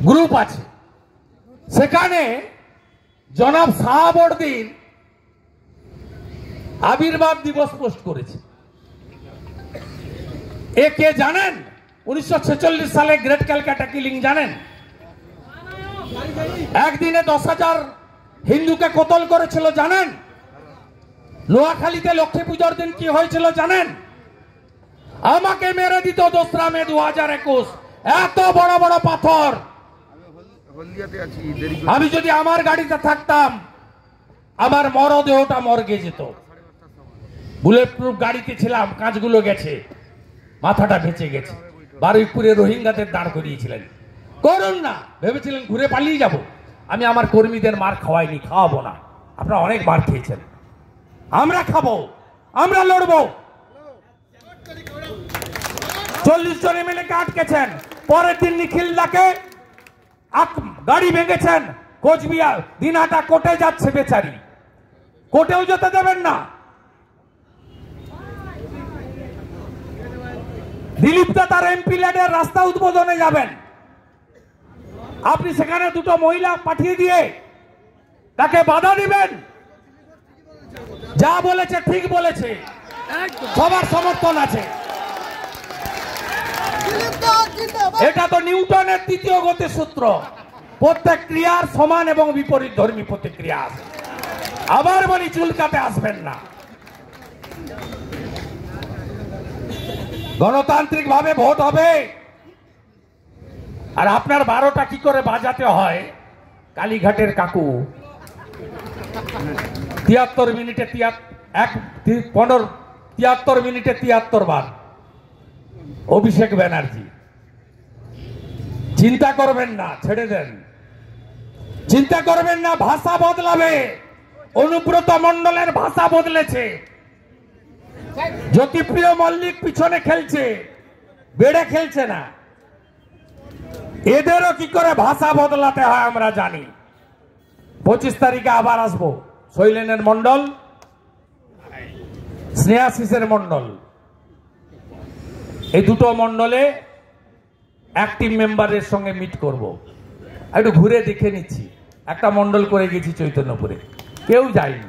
Group আছে, সেখানে জনাব শাহাবুদ্দিন আবির্ভাব দিবস পোস্ট করেছে। এ কে জানেন? 1946 সালে গ্রেট ক্যালকাটা কিলিং জানেন? একদিনে 10,000 হিন্দুকে কতল করেছিল জানেন? নোয়াখালীতে লক্ষ্মী পুজোর দিন কি হয়েছিল জানেন? আমাকে মেরে দিত 2রা মে 2021। এত বড় বড় পাথর। আমি যদি আমার গাড়িতে থাকতাম, আমার মরদেহটা মর্গে যেত। বুলেট প্রুফ গাড়িতে ছিলাম, কাঁচগুলো গেছে, মাথাটা বেঁচে গেছে। বারুইপুরে রোহিঙ্গাদের দাঁড় করিয়েছিলেন, করুন না, ভেবেছিলেন ঘুরে পালিয়ে যাব। আমি আমার কর্মীদের মার খাওয়াইনি, খাওয়াবো না। আপনারা অনেক মার খেয়েছেন, আমরা খাবো, আমরা লড়বো। 40 জন এমএলএ কে আটকেছেন, পরের দিন নিখিলদাকে গাড়ি ভেঙেছেন। কোচবিহার দিনহাটা কোর্টে যাচ্ছে বেচারি, কোর্টেও যেতে দেবেন না। দিলীপ দা তার এমপি ল্যাডের রাস্তা উদ্বোধনে যাবেন, আপনি সেখানে 2টো মহিলা পাঠিয়ে দিয়ে তাকে বাধা দিবেন। যা বলেছে ঠিক বলেছে, সবার সমর্থন আছে। এটা তো নিউটনের 3য় গতির সূত্র, প্রত্যেক ক্রিয়ার সমান এবং বিপরীত ধর্মী প্রতিক্রিয়া আছে। আবার বলি, চুলকাতে আসবেন না। গণতান্ত্রিক ভাবে ভোট হবে, আর আপনার 12টা কি করে বাজাতে হয়? কালীঘাটের কাকু 73 মিনিটে 73 বার। অভিষেক ব্যানার্জি, চিন্তা করবেন না, ছেড়ে দেন, চিন্তা করবেন না, ভাষা বদলাবে। অনুব্রত মণ্ডলের ভাষা বদলেছে, জ্যোতিপ্রিয় মল্লিক পিছনে খেলছে, বেড়ে খেলছে না। এদেরও কি করে ভাষা বদলাতে হয় আমরা জানি। 25 তারিখে আবার আসবো। শৈলেনের মন্ডল, স্নেহাশিসের মন্ডল, এই 2টো মন্ডলে অ্যাক্টিভ মেম্বারের সঙ্গে মিট করব। একটু ঘুরে দেখে নিচ্ছি। একটা মন্ডল করে গেছি চৈতন্যপুরে, কেউ যায়নি।